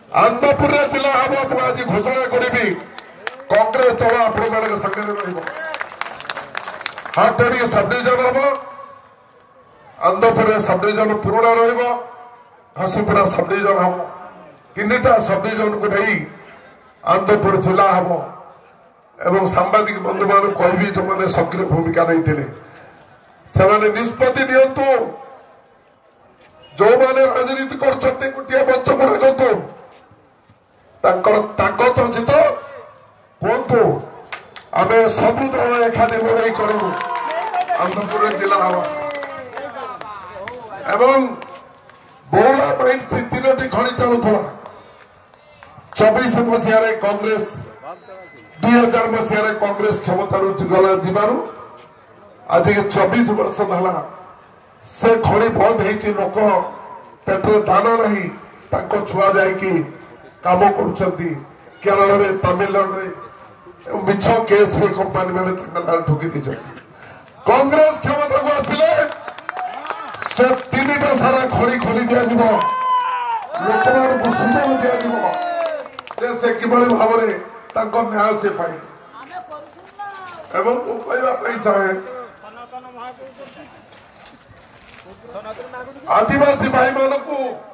आनंदपुर जिला हम आज घोषणा करी कांग्रेस दल आपण संगे हाटड़ी सब डिविजन हम आनंदपुर सब डिविजन पुराणा रसीपुरा सब डिविजन हम तीनटा सब डिविजन को नहीं आनंदपुर जिला हम एवं सांबादिक बंधु मान कहि जो मैंने सक्रिय भूमिका नहीं से निष्पत्ति नियंतु जो मैंने राजनीति कर गोटे मंच गुड़ा ताकत अच्छी तो कहतु आम सबू दल एखादी लड़ाई करूँ आनंदपुर जिला हम एवं बहुला माइंड से तीनोटी खड़ी चलुला 24 मसीह कांग्रेस 2000 मसीह कांग्रेस क्षमता जीवार आज 24 वर्ष है से खड़ी बंद हो लोक पेट्रोल दाना नहीं छुआ जाकि काम कर केरल में तमिलनाडु मिछ केस भी कंपानी मैंने ठोकी कांग्रेस क्षमता को आसिले से तीनटा सारा खड़ी खोली दिज्व लोक मान सुजोग दिज्व से किभली भाव में न्याय से पाइबे एवं कहवाई चाहे आदिवासी भाई मान को